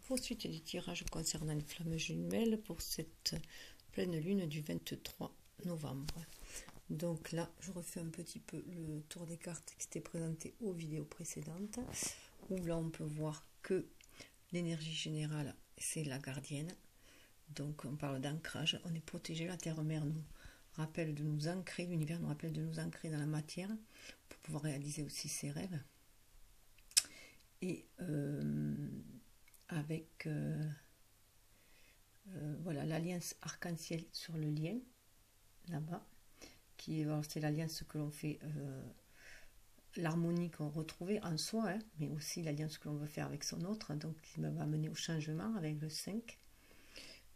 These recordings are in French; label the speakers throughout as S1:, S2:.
S1: Poursuite des tirages concernant les flammes jumelles pour cette pleine lune du 23 novembre. Donc là, je refais un petit peu le tour des cartes qui s'était présenté aux vidéos précédentes, où là on peut voir que l'énergie générale, c'est la gardienne. Donc on parle d'ancrage, on est protégé, la terre-mère nous rappelle de nous ancrer, l'univers nous rappelle de nous ancrer dans la matière pour pouvoir réaliser aussi ses rêves. Et avec voilà l'alliance arc-en-ciel sur le lien là-bas, qui est c'est l'alliance que l'on fait, l'harmonie qu'on retrouvait en soi, hein, mais aussi l'alliance que l'on veut faire avec son autre, donc qui va mener au changement avec le 5.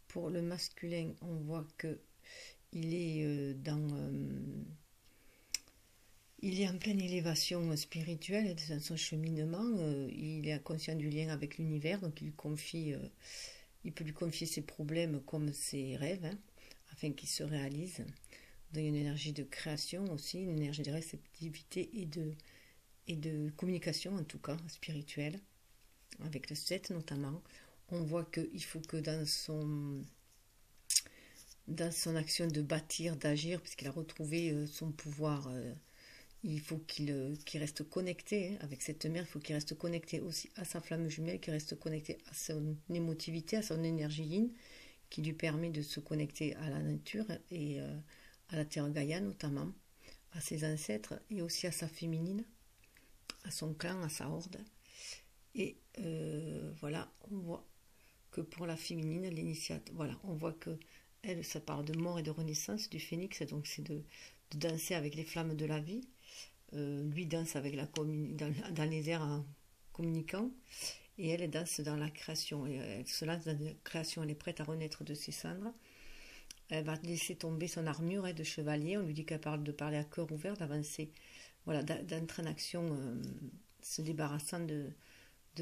S1: Pour le masculin, on voit que il est il est en pleine élévation spirituelle dans son cheminement. Il est conscient du lien avec l'univers, donc il peut lui confier ses problèmes comme ses rêves, hein, afin qu'ils se réalisent. Donc, il y a une énergie de création aussi, une énergie de réceptivité et de communication, en tout cas spirituelle, avec le 7 notamment. On voit qu'il faut que dans son action de bâtir, d'agir, puisqu'il a retrouvé son pouvoir, il faut qu'il reste connecté, hein, avec cette mère, il faut qu'il reste connecté aussi à sa flamme jumelle, qu'il reste connecté à son émotivité, à son énergie yin, qui lui permet de se connecter à la nature et à la terre Gaïa notamment, à ses ancêtres et aussi à sa féminine, à son clan, à sa horde. Et voilà, on voit que pour la féminine, l'initiative, voilà, on voit que elle, ça parle de mort et de renaissance du phénix, donc c'est de danser avec les flammes de la vie. Lui danse avec dans les airs en communiquant, et elle danse dans la création, et elle se lance dans la création, elle est prête à renaître de ses cendres. Elle va laisser tomber son armure de chevalier, on lui dit qu'elle parle de parler à cœur ouvert, d'avancer, voilà, d'entrer en action, se débarrassant de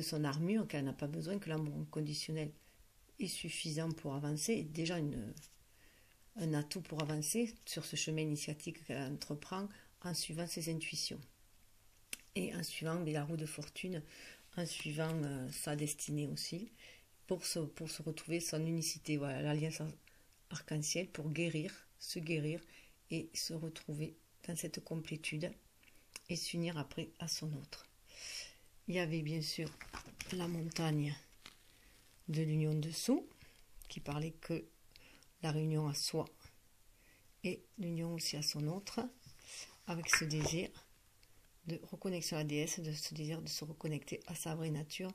S1: son armure, qu'elle n'a pas besoin, que l'amour conditionnel est suffisant pour avancer, et déjà un atout pour avancer sur ce chemin initiatique qu'elle entreprend en suivant ses intuitions et en suivant la roue de fortune, en suivant sa destinée aussi, pour se retrouver son unicité, voilà, l'alliance arc-en-ciel, pour se guérir et se retrouver dans cette complétude et s'unir après à son autre. Il y avait bien sûr la montagne de l'union dessous, qui parlait que la réunion à soi et l'union aussi à son autre, avec ce désir de reconnexion à la déesse, de ce désir de se reconnecter à sa vraie nature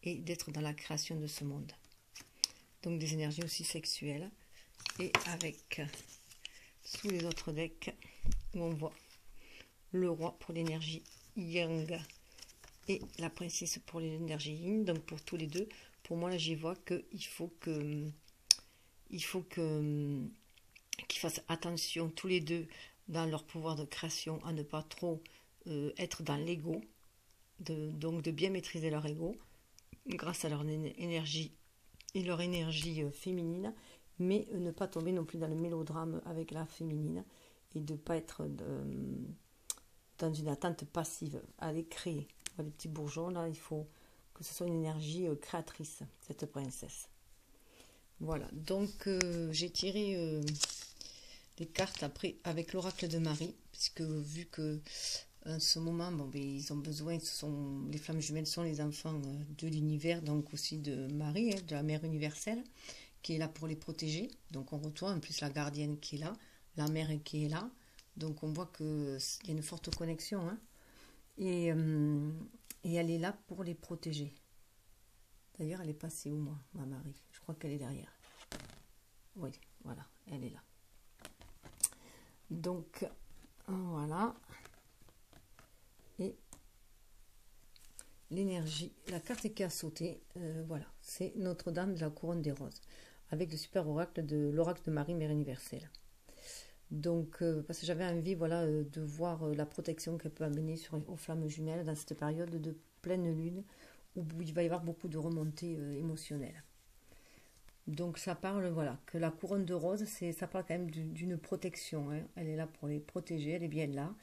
S1: et d'être dans la création de ce monde. Donc des énergies aussi sexuelles, et avec sous les autres decks où on voit le roi pour l'énergie yang et la princesse pour l'énergie yin. Donc pour tous les deux, pour moi là j'y vois qu'il faut qu'ils fassent attention tous les deux dans leur pouvoir de création à ne pas trop être dans l'ego, donc de bien maîtriser leur ego grâce à leur énergie et leur énergie féminine, mais ne pas tomber non plus dans le mélodrame avec la féminine et de ne pas être dans une attente passive. Aller créer. Les petits bourgeons, là, il faut que ce soit une énergie créatrice, cette princesse. Voilà, donc j'ai tiré des cartes après avec l'oracle de Marie, puisque vu que en ce moment, bon, ils ont besoin, les flammes jumelles sont les enfants de l'univers, donc aussi de Marie, hein, de la mère universelle, qui est là pour les protéger. Donc on retrouve en plus la gardienne qui est là, la mère qui est là. Donc on voit qu'il y a une forte connexion, hein, et elle est là pour les protéger. D'ailleurs, elle est passée où, moi, ma Marie? Je crois qu'elle est derrière. Oui, voilà, elle est là. Donc, voilà. Et l'énergie, la carte qui a sauté, voilà, c'est Notre-Dame de la Couronne des Roses, avec le super oracle de l'oracle de Marie, Mère universelle. Donc, parce que j'avais envie, voilà, de voir la protection qu'elle peut amener aux flammes jumelles dans cette période de pleine lune, où il va y avoir beaucoup de remontées émotionnelles. Donc ça parle, voilà, que la couronne de rose, ça parle quand même d'une protection, hein. Elle est là pour les protéger, elle est bien là,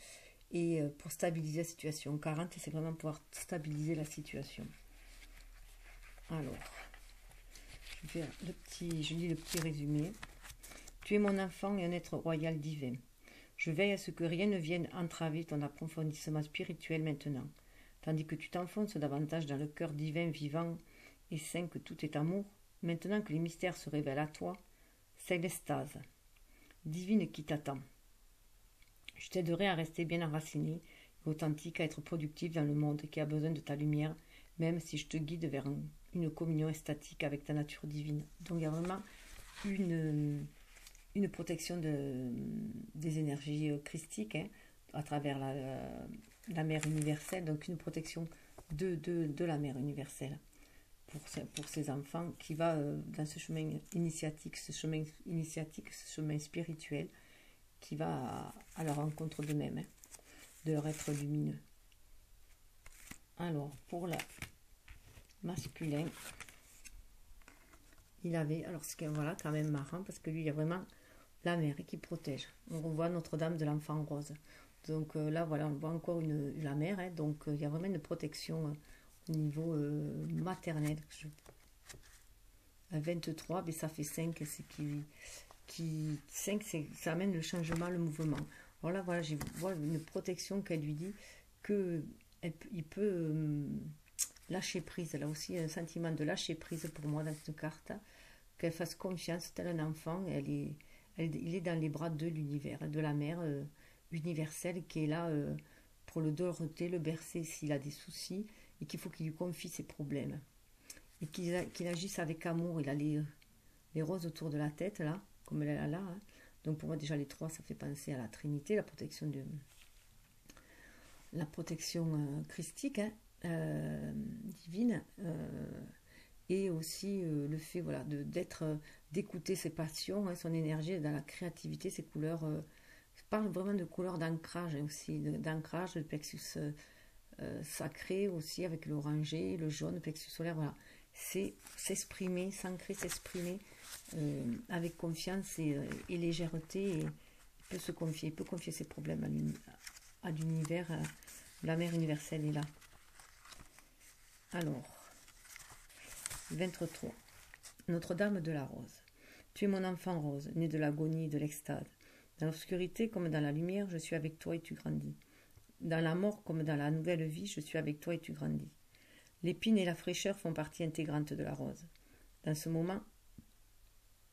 S1: et pour stabiliser la situation. 40, c'est vraiment pouvoir stabiliser la situation. Alors, je lis le petit résumé. Tu es mon enfant et un être royal divin. Je veille à ce que rien ne vienne entraver ton approfondissement spirituel maintenant, tandis que tu t'enfonces davantage dans le cœur divin, vivant et saint que tout est amour. Maintenant que les mystères se révèlent à toi, c'est l'extase divine qui t'attend. Je t'aiderai à rester bien enraciné et authentique, à être productif dans le monde qui a besoin de ta lumière, même si je te guide vers une communion extatique avec ta nature divine. Donc il y a vraiment une protection des énergies christiques, hein, à travers la mère universelle, donc une protection de la mère universelle pour ses enfants qui va dans ce chemin initiatique, ce chemin spirituel qui va à la rencontre d'eux-mêmes, hein, de leur être lumineux. Alors, pour la masculin, il avait, alors ce qui est voilà, quand même marrant, parce que lui, il y a vraiment la mère qui protège. On voit Notre-Dame de l'Enfant Rose. Donc là, voilà, on voit encore la mère, hein, donc il y a vraiment une protection au niveau maternel. À 23, mais ça fait 5, c'est qui 5, ça amène le changement, le mouvement. Alors là, voilà, je vois une protection qu'elle lui dit qu'il peut lâcher prise. Là aussi, un sentiment de lâcher prise pour moi dans cette carte. Qu'elle fasse confiance, tel un enfant. Il est dans les bras de l'univers, de la mère universelle qui est là pour le doroter, le bercer s'il a des soucis et qu'il faut qu'il lui confie ses problèmes. Et qu'il agisse avec amour. Il a les roses autour de la tête, là, comme elle a là. Hein. Donc pour moi, déjà, les 3, ça fait penser à la Trinité, la protection christique, hein, divine, et aussi le fait voilà, d'écouter ses passions, hein, son énergie dans la créativité, ses couleurs. Je parle vraiment de couleurs d'ancrage, hein, aussi, d'ancrage, le plexus sacré aussi, avec l'orangé, le jaune, le plexus solaire, voilà. C'est s'exprimer, s'ancrer, s'exprimer avec confiance et légèreté. Et il peut confier ses problèmes à l'univers. La mère universelle est là. Alors, 23. Notre-Dame de la Rose. Tu es mon enfant rose, né de l'agonie et de l'extase. Dans l'obscurité comme dans la lumière, je suis avec toi et tu grandis. Dans la mort comme dans la nouvelle vie, je suis avec toi et tu grandis. L'épine et la fraîcheur font partie intégrante de la rose. Dans ce moment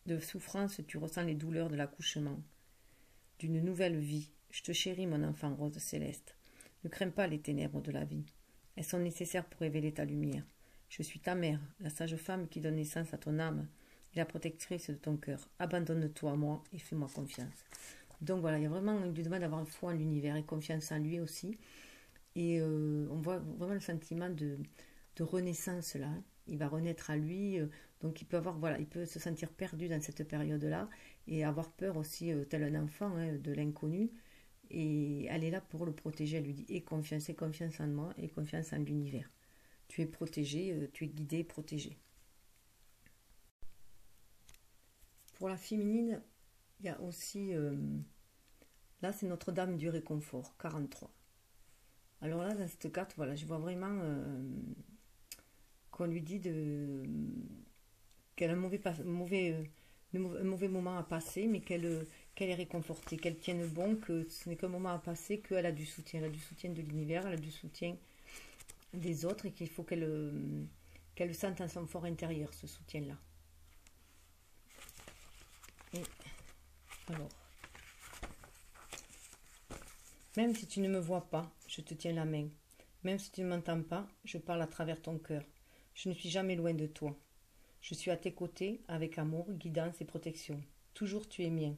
S1: de souffrance, tu ressens les douleurs de l'accouchement, d'une nouvelle vie. Je te chéris, mon enfant rose céleste. Ne crains pas les ténèbres de la vie. Elles sont nécessaires pour révéler ta lumière. Je suis ta mère, la sage femme qui donne naissance à ton âme et la protectrice de ton cœur. Abandonne-toi à moi et fais-moi confiance. Donc voilà, il y a vraiment une demande d'avoir foi en l'univers et confiance en lui aussi. Et on voit vraiment le sentiment de renaissance là. Il va renaître à lui, donc il peut se sentir perdu dans cette période-là et avoir peur aussi, tel un enfant, hein, de l'inconnu. Et elle est là pour le protéger. Elle lui dit aie confiance en moi et confiance en l'univers. Tu es protégé, tu es guidé, protégé. Pour la féminine, il y a aussi, là c'est Notre-Dame du Réconfort, 43. Alors là, dans cette carte, voilà, je vois vraiment qu'on lui dit qu'elle a un mauvais moment à passer, mais qu'elle est réconfortée, qu'elle tienne bon, que ce n'est qu'un moment à passer, qu'elle a du soutien. Elle a du soutien de l'univers, elle a du soutien des autres et qu'il faut qu'elle le sente en son fort intérieur, ce soutien-là. Et alors, même si tu ne me vois pas, je te tiens la main. Même si tu ne m'entends pas, je parle à travers ton cœur. Je ne suis jamais loin de toi. Je suis à tes côtés, avec amour, guidance et protection. Toujours tu es mien.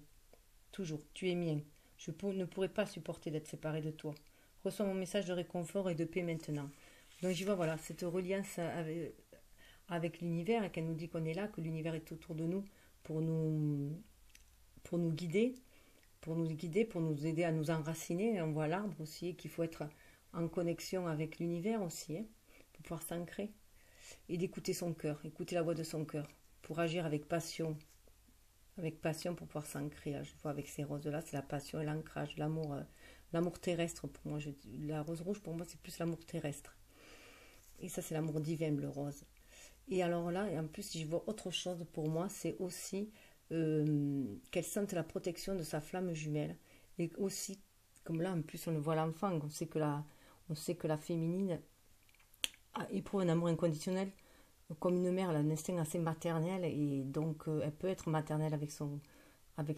S1: Toujours, tu es mien. Je ne pourrais pas supporter d'être séparée de toi. Reçois mon message de réconfort et de paix maintenant. Donc j'y vois, voilà, cette reliance avec l'univers, et qu'elle nous dit qu'on est là, que l'univers est autour de nous pour nous guider, pour nous aider à nous enraciner. On voit l'arbre aussi, qu'il faut être en connexion avec l'univers aussi, hein, pour pouvoir s'ancrer. Et d'écouter son cœur, écouter la voix de son cœur, pour agir avec passion pour pouvoir s'ancrer. Là, je vois avec ces roses-là, c'est la passion et l'ancrage, l'amour terrestre pour moi. La rose rouge, pour moi, c'est plus l'amour terrestre. Et ça, c'est l'amour divin, le rose. Et alors là, et en plus, si je vois autre chose pour moi, c'est aussi qu'elle sente la protection de sa flamme jumelle. Et aussi, comme là, en plus, on le voit l'enfant, on sait que la féminine éprouve un amour inconditionnel. Comme une mère, elle a un instinct assez maternel et donc elle peut être maternelle avec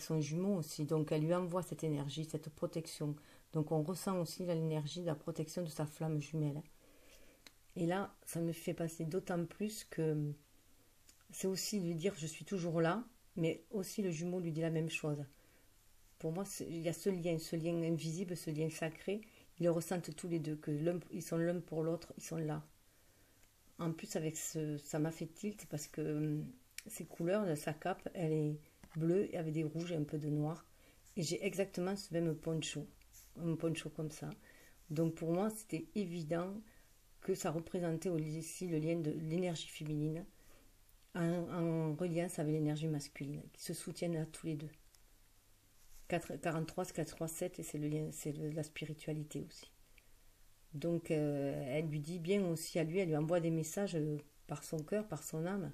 S1: son jumeau aussi. Donc elle lui envoie cette énergie, cette protection. Donc on ressent aussi l'énergie de la protection de sa flamme jumelle. Et là, ça me fait passer d'autant plus que c'est aussi lui dire je suis toujours là, mais aussi le jumeau lui dit la même chose. Pour moi, il y a ce lien invisible, ce lien sacré. Ils le ressentent tous les deux, que ils sont l'un pour l'autre, ils sont là. En plus, ça m'a fait tilt parce que ses couleurs de sa cape, elle est bleue avec des rouges et un peu de noir. Et j'ai exactement ce même poncho, un poncho comme ça. Donc pour moi, c'était évident que ça représentait aussi le lien de l'énergie féminine en reliance avec l'énergie masculine, qui se soutiennent à tous les deux. 43, 437, et c'est le lien, c'est la spiritualité aussi. Donc elle lui dit bien aussi à lui, elle lui envoie des messages par son cœur, par son âme,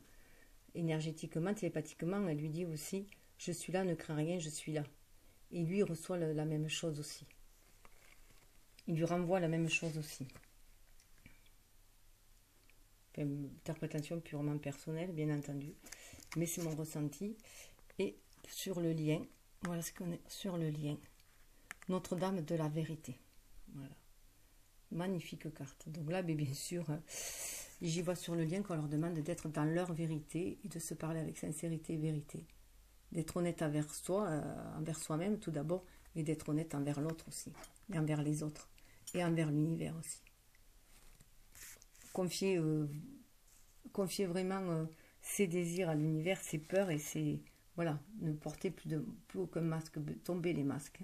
S1: énergétiquement, télépathiquement, elle lui dit aussi je suis là, ne crains rien, je suis là. Et lui il reçoit la même chose aussi. Il lui renvoie la même chose aussi. Enfin, interprétation purement personnelle, bien entendu, mais c'est mon ressenti. Et sur le lien, voilà ce qu'on est sur le lien. Notre-Dame de la vérité. Voilà. Magnifique carte. Donc là, bien sûr, j'y vois sur le lien qu'on leur demande d'être dans leur vérité et de se parler avec sincérité et vérité. D'être honnête envers soi, envers soi-même tout d'abord, et d'être honnête envers l'autre aussi, et envers les autres, et envers l'univers aussi. Confier, confier vraiment ses désirs à l'univers, ses peurs et ses... Voilà, ne porter plus aucun masque, tomber les masques.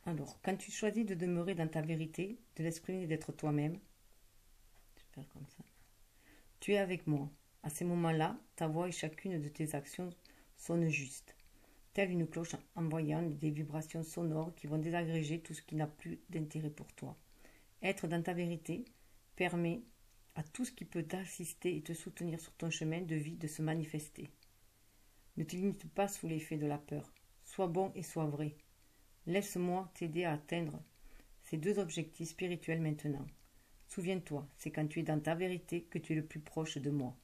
S1: Alors, quand tu choisis de demeurer dans ta vérité, de l'exprimer et d'être toi-même, je vais faire comme ça, tu es avec moi. À ces moments-là, ta voix et chacune de tes actions sonnent juste, telle une cloche envoyant des vibrations sonores qui vont désagréger tout ce qui n'a plus d'intérêt pour toi. Être dans ta vérité permet à tout ce qui peut t'assister et te soutenir sur ton chemin de vie de se manifester. Ne te limite pas sous l'effet de la peur. Sois bon et sois vrai. Laisse-moi t'aider à atteindre ces deux objectifs spirituels maintenant. Souviens-toi, c'est quand tu es dans ta vérité que tu es le plus proche de moi.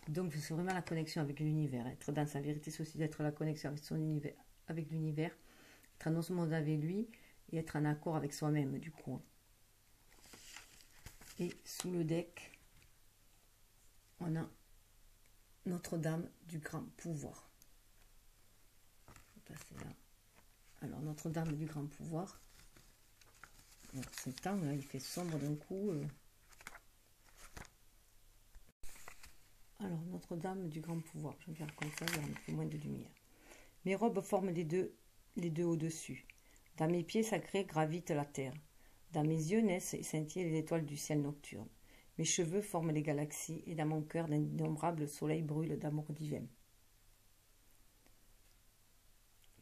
S1: Donc c'est vraiment la connexion avec l'univers. Être dans sa vérité, c'est aussi d'être la connexion avec son univers, avec l'univers, être en osmose avec lui et être en accord avec soi-même du coup. Et sous le deck, on a Notre-Dame du Grand Pouvoir. Je vais passer là. Alors Notre-Dame du Grand Pouvoir. C'est le temps, là, il fait sombre d'un coup. Alors Notre-Dame du Grand Pouvoir. Je vais faire comme ça, il y a un peu moins de lumière. Mes robes forment les deux au-dessus. Dans mes pieds sacrés gravite la terre. Dans mes yeux naissent et scintillent les étoiles du ciel nocturne. Mes cheveux forment les galaxies et dans mon cœur d'innombrables soleils brûlent d'amour divin.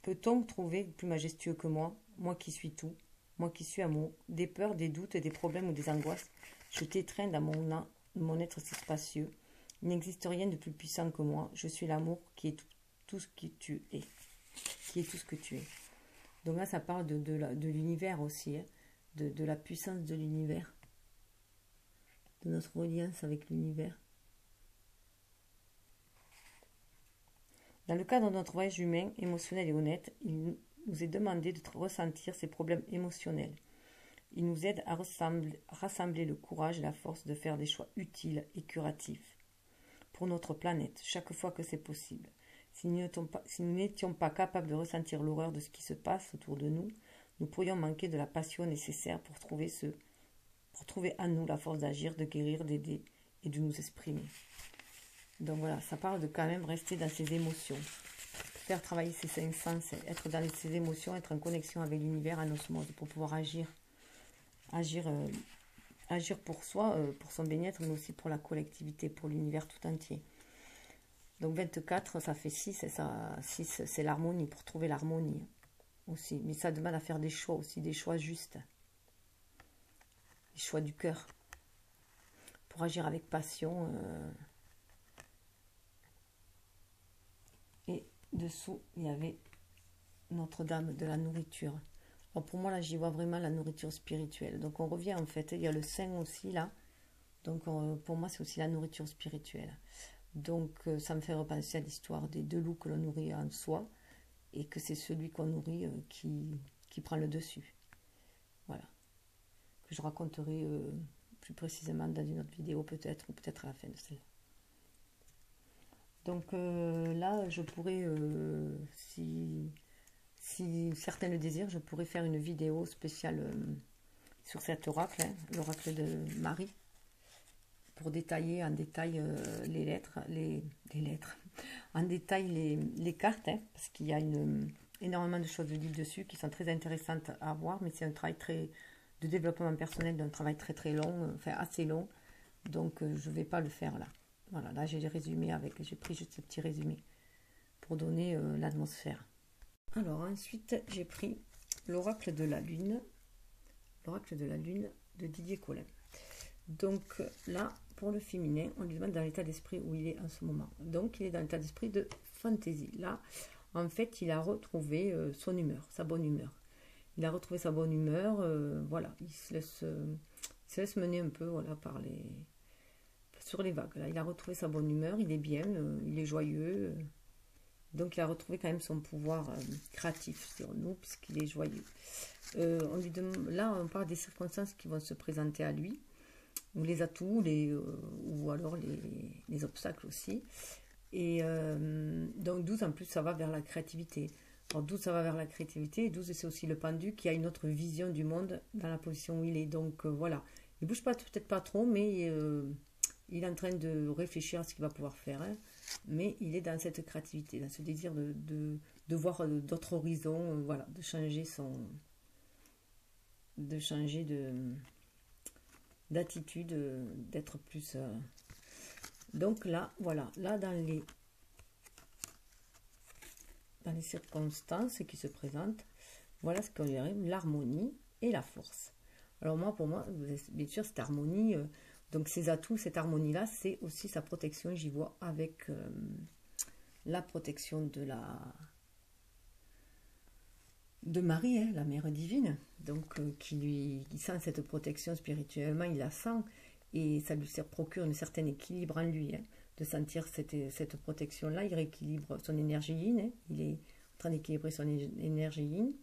S1: Peut-on trouver plus majestueux que moi, moi qui suis tout, moi qui suis amour, des peurs, des doutes, des problèmes ou des angoisses, je t'étreins dans mon être si spacieux. Il n'existe rien de plus puissant que moi. Je suis l'amour qui est tout ce que tu es. Qui est tout ce que tu es. Donc là, ça parle de l'univers aussi, hein, de la puissance de l'univers, de notre reliance avec l'univers. Dans le cadre de notre voyage humain, émotionnel et honnête, il nous est demandé de ressentir ces problèmes émotionnels. Il nous aide à rassembler le courage et la force de faire des choix utiles et curatifs pour notre planète, chaque fois que c'est possible. Si nous n'étions pas capables de ressentir l'horreur de ce qui se passe autour de nous, nous pourrions manquer de la passion nécessaire pour trouver en nous la force d'agir, de guérir, d'aider et de nous exprimer. Donc voilà, ça parle de quand même rester dans ses émotions, faire travailler ses cinq sens, être dans ses émotions, être en connexion avec l'univers, en osmose, pour pouvoir agir pour soi, pour son bien-être, mais aussi pour la collectivité, pour l'univers tout entier. Donc 24, ça fait 6, et 6, c'est l'harmonie, pour trouver l'harmonie aussi. Mais ça demande à faire des choix aussi, des choix justes. Les choix du cœur. pour agir avec passion. Et dessous, il y avait Notre-Dame de la nourriture. Alors pour moi, là, j'y vois vraiment la nourriture spirituelle. Donc on revient en fait, il y a le sein aussi là. Donc pour moi, c'est aussi la nourriture spirituelle. Donc ça me fait repenser à l'histoire des deux loups que l'on nourrit en soi et que c'est celui qu'on nourrit qui prend le dessus. Voilà. Que je raconterai plus précisément dans une autre vidéo peut-être, ou peut-être à la fin de celle-là. Donc là, je pourrais, si certains le désirent, je pourrais faire une vidéo spéciale sur cet oracle, hein, l'oracle de Marie, pour détailler en détail les lettres, en détail les cartes, hein, parce qu'il y a énormément de choses dites dessus qui sont très intéressantes à voir, mais c'est un travail de développement personnel, d'un travail très long, enfin assez long, donc je ne vais pas le faire là. Voilà, là j'ai pris juste ce petit résumé pour donner l'atmosphère. Alors ensuite j'ai pris l'oracle de la lune de Didier Colin. Donc là, pour le féminin, on lui demande dans l'état d'esprit où il est en ce moment. Donc il est dans l'état d'esprit de fantaisie. Là, en fait, il a retrouvé son humeur, sa bonne humeur. Il a retrouvé sa bonne humeur, voilà, il se laisse mener un peu, voilà, sur les vagues. Là, il a retrouvé sa bonne humeur, il est bien, il est joyeux. Donc il a retrouvé quand même son pouvoir créatif, dirons-nous, puisqu'il est joyeux. Là, on parle des circonstances qui vont se présenter à lui, ou les atouts, ou alors les obstacles aussi. Et donc 12, en plus, ça va vers la créativité. Alors 12, ça va vers la créativité, et 12, c'est aussi le pendu qui a une autre vision du monde dans la position où il est. Donc voilà, il ne bouge peut-être pas trop, mais il est en train de réfléchir à ce qu'il va pouvoir faire. Hein. Mais il est dans cette créativité, dans ce désir de voir d'autres horizons, voilà, de changer d'attitude, d'être plus... Donc là, voilà, là dans les circonstances qui se présentent, voilà ce qu'on dirait l'harmonie et la force. Alors moi, pour moi, bien sûr, cette harmonie, donc ses atouts, cette harmonie-là, c'est aussi sa protection, j'y vois avec la protection de Marie, hein, la mère divine, donc qui sent cette protection spirituellement, il la sent, et ça lui procure un certain équilibre en lui, hein, de sentir cette protection-là. Il rééquilibre son énergie yin, hein, il est en train d'équilibrer son énergie yin,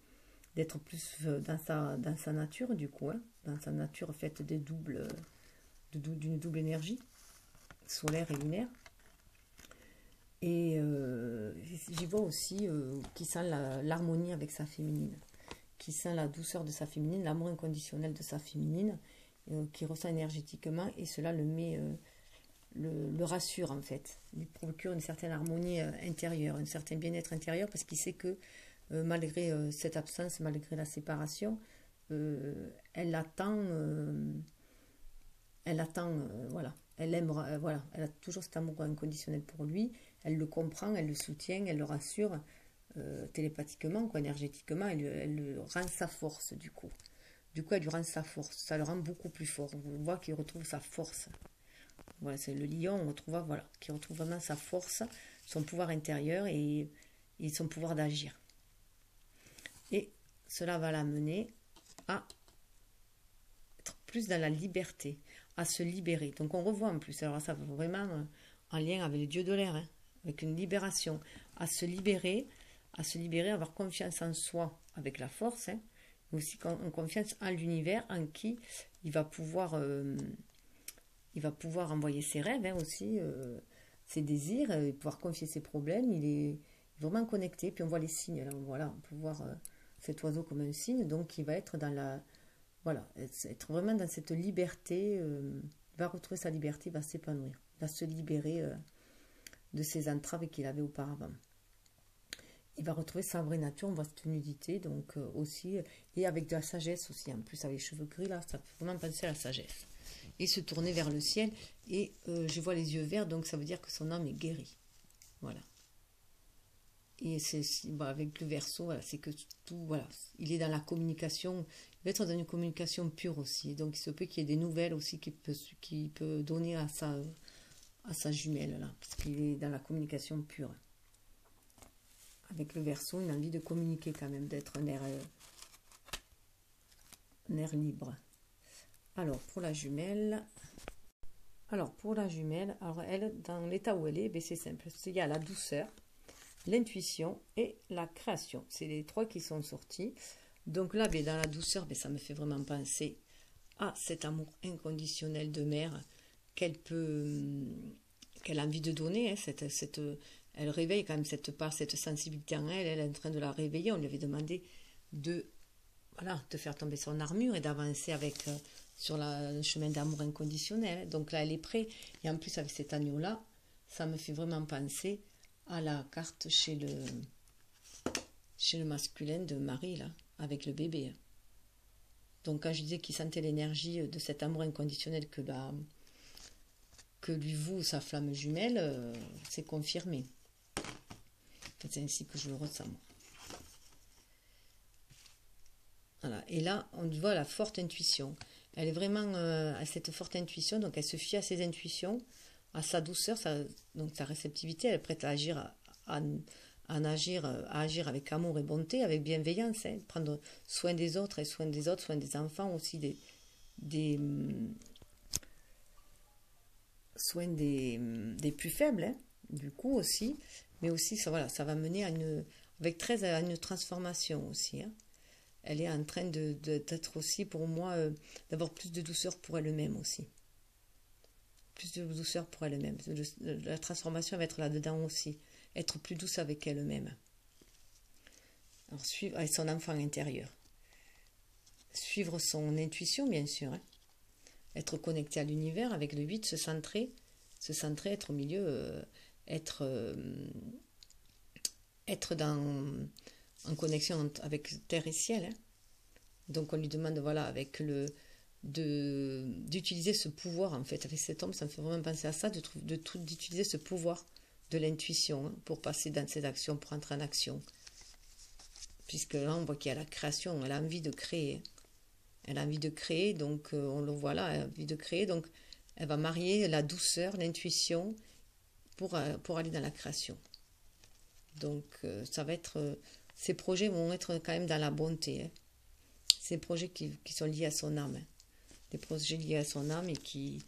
S1: d'être plus dans sa nature, du coup, hein, dans sa nature faite d'une double énergie, solaire et lunaire. Et j'y vois aussi qui sent l'harmonie avec sa féminine, qui sent la douceur de sa féminine, l'amour inconditionnel de sa féminine, qui ressent énergétiquement, et cela le rassure en fait. Il lui procure une certaine harmonie intérieure, un certain bien-être intérieur, parce qu'il sait que malgré cette absence, malgré la séparation, elle attend, voilà. Elle aime, voilà, elle a toujours cet amour inconditionnel pour lui. Elle le comprend, elle le soutient, elle le rassure télépathiquement, quoi, énergétiquement. Elle le rend sa force, du coup. Du coup, elle lui rend sa force. Ça le rend beaucoup plus fort. On voit qu'il retrouve sa force. Voilà, c'est le lion, on retrouve, voilà, qui retrouve vraiment sa force, son pouvoir intérieur et son pouvoir d'agir. Et cela va l'amener à être plus dans la liberté, à se libérer. Donc on revoit en plus, alors ça va vraiment en lien avec les dieux de l'air, hein, avec une libération, à se libérer, avoir confiance en soi avec la force, hein, mais aussi en confiance en l'univers, en qui il va pouvoir envoyer ses rêves, hein, aussi, ses désirs, pouvoir confier ses problèmes. Il est vraiment connecté. Puis on voit les signes, là, voilà, on peut voir cet oiseau comme un signe, donc il va être dans voilà, être vraiment dans cette liberté, il va retrouver sa liberté, il va s'épanouir, il va se libérer de ces entraves qu'il avait auparavant. Il va retrouver sa vraie nature, on voit cette nudité, donc aussi, et avec de la sagesse aussi, en plus avec les cheveux gris là, ça fait vraiment penser à la sagesse. Et se tourner vers le ciel, et je vois les yeux verts, donc ça veut dire que son âme est guérie. Voilà. Et c'est avec le Verseau, voilà, c'est que tout, voilà, il est dans la communication, va être dans une communication pure aussi. Donc il se peut qu'il y ait des nouvelles aussi qu'il peut donner à sa jumelle là, parce qu'il est dans la communication pure. Avec le Verseau, il a envie de communiquer quand même, d'être un air libre. Alors pour la jumelle, alors elle, dans l'état où elle est, ben c'est simple. Il y a la douceur, l'intuition et la création. C'est les trois qui sont sortis. Donc là, ben, dans la douceur, ben, ça me fait vraiment penser à cet amour inconditionnel de mère qu'elle a envie de donner. Hein, elle réveille quand même cette part, cette sensibilité en elle. Elle est en train de la réveiller. On lui avait demandé de faire tomber son armure et d'avancer sur le chemin d'amour inconditionnel. Donc là, elle est prête. Et en plus, avec cet agneau-là, ça me fait vraiment penser à la carte chez le masculin de Marie, là, avec le bébé. Donc quand je disais qu'il sentait l'énergie de cet amour inconditionnel que lui voue sa flamme jumelle, c'est confirmé. C'est ainsi que je le ressens. Voilà. Et là, on voit la forte intuition. Elle est vraiment à cette forte intuition, donc elle se fie à ses intuitions, à sa douceur, donc sa réceptivité. Elle est prête à agir, à agir avec amour et bonté, avec bienveillance, hein, prendre soin des autres et soin des enfants aussi, soin des plus faibles, hein, du coup aussi. Mais aussi, ça va mener à une transformation aussi. Hein. Elle est en train d'être aussi, pour moi, d'avoir plus de douceur pour elle-même aussi. Plus de douceur pour elle-même. La transformation va être là-dedans aussi. Être plus douce avec elle-même. Alors, suivre avec son enfant intérieur. Suivre son intuition, bien sûr. Hein. Être connecté à l'univers avec le 8, se centrer, être au milieu, être en connexion avec terre et ciel. Hein. Donc on lui demande, voilà, d'utiliser ce pouvoir, en fait. Avec cet homme, ça me fait vraiment penser à ça, d'utiliser ce pouvoir de l'intuition, hein, pour passer dans ses actions, pour entrer en action. Puisque là, on voit qu'il y a la création, elle a envie de créer. Elle a envie de créer, donc on le voit là, elle a envie de créer, donc elle va marier la douceur, l'intuition, pour aller dans la création. Donc ça va être... ces projets vont être quand même dans la bonté. Hein. Ces projets qui sont liés à son âme. Hein. Des projets liés à son âme et qui...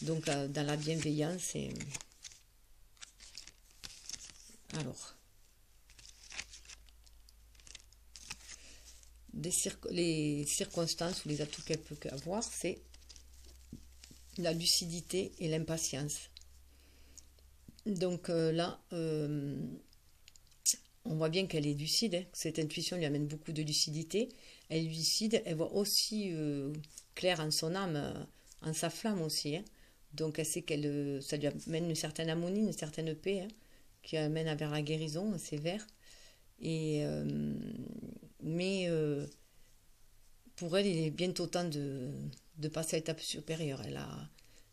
S1: Donc dans la bienveillance. Alors... les circonstances ou les atouts qu'elle peut avoir, c'est la lucidité et l'impatience. Donc là, on voit bien qu'elle est lucide, hein. Cette intuition lui amène beaucoup de lucidité. Elle est lucide, elle voit aussi clair en son âme, en sa flamme aussi. Hein. Donc elle sait ça lui amène une certaine harmonie, une certaine paix, hein, qui amène vers la guérison, c'est vert. Mais pour elle, il est bientôt temps de passer à l'étape supérieure.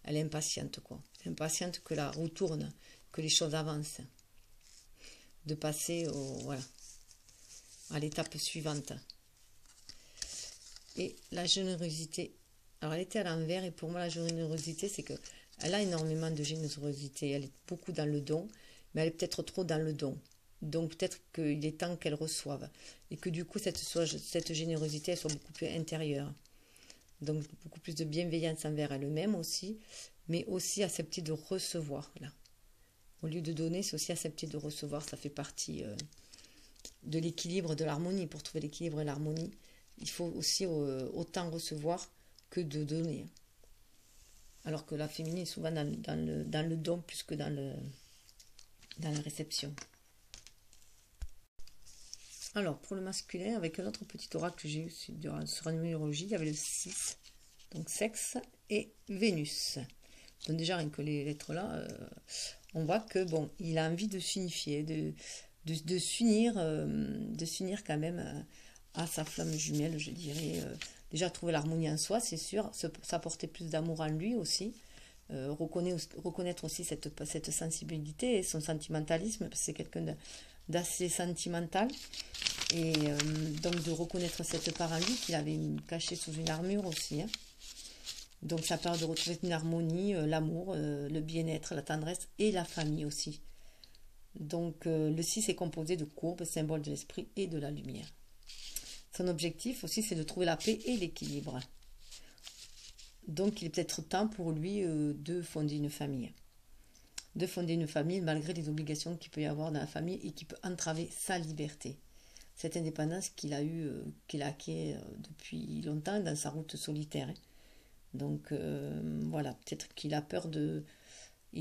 S1: Elle est impatiente, quoi. Impatiente que la roue tourne, que les choses avancent. De passer à l'étape suivante. Et la générosité. Alors, elle était à l'envers, et pour moi, la générosité, c'est qu'elle a énormément de générosité. Elle est beaucoup dans le don, mais elle est peut-être trop dans le don. Donc peut-être qu'il est temps qu'elle reçoive. Et que du coup, cette générosité, elle soit beaucoup plus intérieure. Donc beaucoup plus de bienveillance envers elle-même aussi, mais aussi accepter de recevoir. Là. Au lieu de donner, c'est aussi accepter de recevoir. Ça fait partie de l'équilibre, de l'harmonie. Pour trouver l'équilibre et l'harmonie, il faut aussi autant recevoir que de donner. Alors que la féminine est souvent dans le don plus que dans la réception. Alors, pour le masculin, avec un autre petit oracle que j'ai eu sur la numérologie, il y avait le 6, donc sexe et Vénus. Donc déjà, rien que les lettres là, on voit que, bon, il a envie de s'unifier, de s'unir quand même à sa flamme jumelle, je dirais. Déjà, trouver l'harmonie en soi, c'est sûr, s'apporter plus d'amour en lui aussi. Reconnaître aussi cette sensibilité et son sentimentalisme, parce que c'est quelqu'un d'assez sentimental. Et donc de reconnaître cette part en lui qu'il avait cachée sous une armure aussi. Hein. Donc ça permet de retrouver une harmonie, l'amour, le bien-être, la tendresse et la famille aussi. Donc le 6 est composé de courbes, symbole de l'esprit et de la lumière. Son objectif aussi, c'est de trouver la paix et l'équilibre. Donc il est peut-être temps pour lui de fonder une famille. De fonder une famille malgré les obligations qu'il peut y avoir dans la famille et qui peut entraver sa liberté. Cette indépendance qu'il a eue, qu'il a acquis depuis longtemps dans sa route solitaire. Hein. Donc voilà, peut-être qu'il a peur de...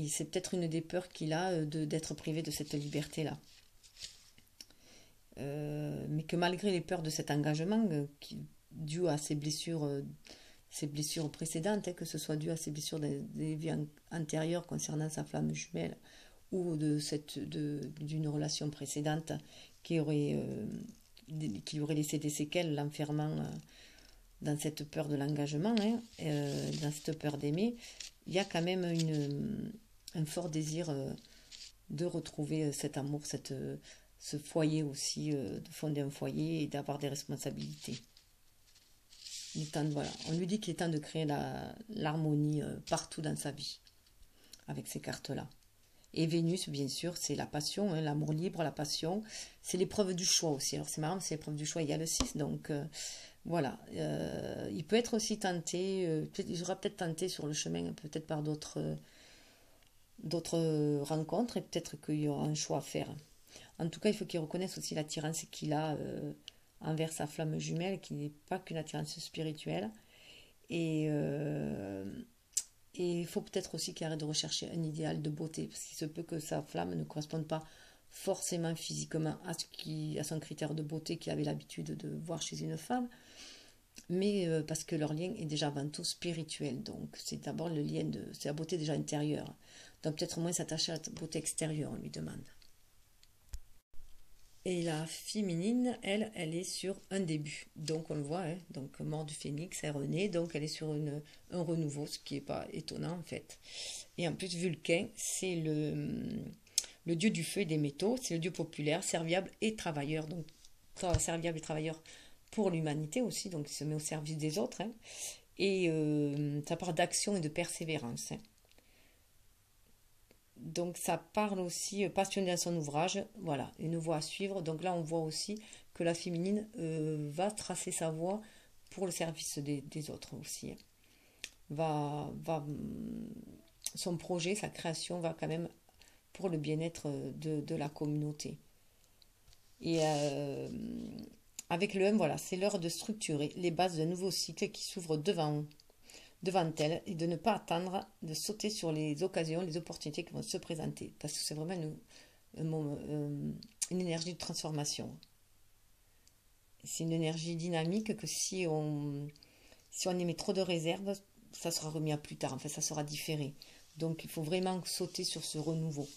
S1: C'est peut-être une des peurs qu'il a d'être privé de cette liberté-là. Mais que malgré les peurs de cet engagement, dû à ses blessures précédentes, hein, que ce soit dû à ses blessures des vies antérieures concernant sa flamme jumelle ou d'une relation précédente qui lui aurait laissé des séquelles, l'enfermant dans cette peur de l'engagement, hein, dans cette peur d'aimer, il y a quand même un fort désir de retrouver cet amour, ce foyer aussi, de fonder un foyer et d'avoir des responsabilités. Voilà. On lui dit qu'il est temps de créer l'harmonie partout dans sa vie, avec ces cartes-là. Et Vénus, bien sûr, c'est la passion, hein, l'amour libre, la passion. C'est l'épreuve du choix aussi. Alors c'est marrant, c'est l'épreuve du choix, il y a le 6, donc voilà. Il peut être aussi tenté, il sera peut-être tenté sur le chemin, peut-être par d'autres rencontres, et peut-être qu'il y aura un choix à faire. En tout cas, il faut qu'il reconnaisse aussi l'attirance qu'il a envers sa flamme jumelle, qui n'est pas qu'une attirance spirituelle. Et il faut peut-être aussi qu'il arrête de rechercher un idéal de beauté, parce qu'il se peut que sa flamme ne corresponde pas forcément physiquement à son critère de beauté qu'il avait l'habitude de voir chez une femme, mais parce que leur lien est déjà avant tout spirituel. Donc c'est d'abord c'est la beauté déjà intérieure. Donc peut-être moins s'attacher à la beauté extérieure, on lui demande. Et la féminine, elle est sur un début. Donc on le voit, hein, donc mort du phénix, elle renaît, donc elle est sur un renouveau, ce qui n'est pas étonnant en fait. Et en plus, Vulcain, c'est le dieu du feu et des métaux, c'est le dieu populaire, serviable et travailleur. Donc serviable et travailleur pour l'humanité aussi, donc il se met au service des autres. Hein, et ça part d'action et de persévérance. Hein. Donc ça parle aussi, passionné dans son ouvrage, voilà, une voie à suivre. Donc là on voit aussi que la féminine va tracer sa voie pour le service des autres aussi. Son projet, sa création va quand même pour le bien-être de la communauté. Et avec le M, voilà, c'est l'heure de structurer les bases d'un nouveau cycle qui s'ouvre devant elle et de ne pas attendre de sauter sur les occasions, les opportunités qui vont se présenter. Parce que c'est vraiment une énergie de transformation. C'est une énergie dynamique que si on y met trop de réserves, ça sera remis à plus tard. En fait, ça sera différé. Donc, il faut vraiment sauter sur ce renouveau.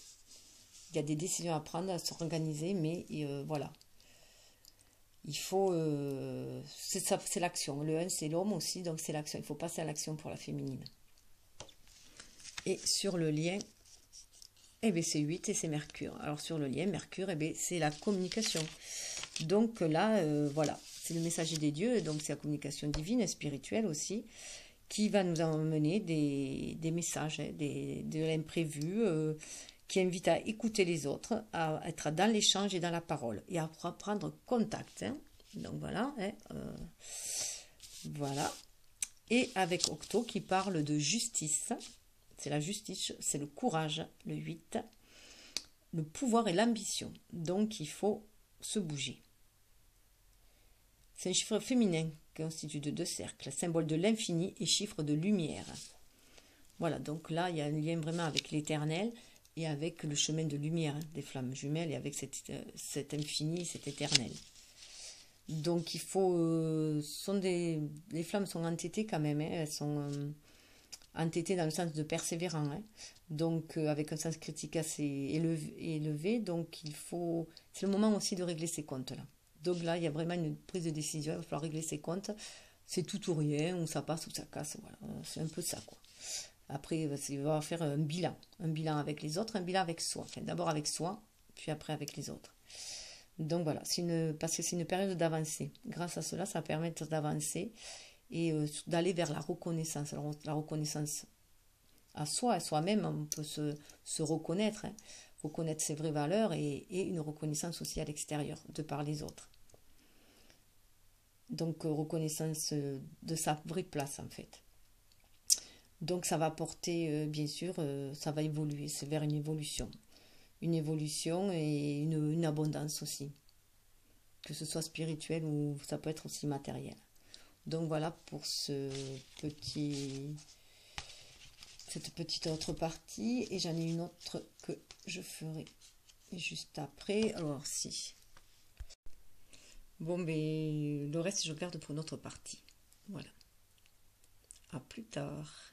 S1: Il y a des décisions à prendre, à s'organiser, mais voilà. Il faut... c'est l'action. Le 1, c'est l'homme aussi, donc c'est l'action. Il faut passer à l'action pour la féminine. Et sur le lien, c'est 8 et c'est Mercure. Alors sur le lien, Mercure, c'est la communication. Donc là, voilà, c'est le messager des dieux, donc c'est la communication divine et spirituelle aussi, qui va nous emmener des messages, hein, de l'imprévu, qui invite à écouter les autres, à être dans l'échange et dans la parole, et à prendre contact. Hein. Donc voilà, hein, voilà. Et avec Octo qui parle de justice, c'est la justice, c'est le courage, le 8, le pouvoir et l'ambition. Donc il faut se bouger. C'est un chiffre féminin constitué de 2 cercles, symbole de l'infini et chiffre de lumière. Voilà, donc là il y a un lien vraiment avec l'éternel, et avec le chemin de lumière des flammes jumelles et avec cet infini, cet éternel. Donc il faut... les flammes sont entêtées quand même, hein, elles sont entêtées dans le sens de persévérant, hein, donc avec un sens critique assez élevé, donc il faut... C'est le moment aussi de régler ses comptes là. Donc là il y a vraiment une prise de décision, il va falloir régler ses comptes, c'est tout ou rien, ou ça passe ou ça casse, voilà, c'est un peu ça quoi. Après, il va faire un bilan avec les autres, un bilan avec soi. Enfin, d'abord avec soi, puis après avec les autres. Donc voilà, parce que c'est une période d'avancée. Grâce à cela, ça va permettre d'avancer et d'aller vers la reconnaissance. Alors, la reconnaissance à soi, à soi-même, on peut se reconnaître, hein, reconnaître ses vraies valeurs et une reconnaissance aussi à l'extérieur, de par les autres. Donc, reconnaissance de sa vraie place, en fait. Donc, ça va porter, bien sûr, ça va évoluer, c'est vers une évolution. Une évolution et une abondance aussi. Que ce soit spirituel ou ça peut être aussi matériel. Donc voilà pour cette petite autre partie. Et j'en ai une autre que je ferai juste après. Alors si. Bon, mais le reste, je garde pour une autre partie. Voilà. À plus tard.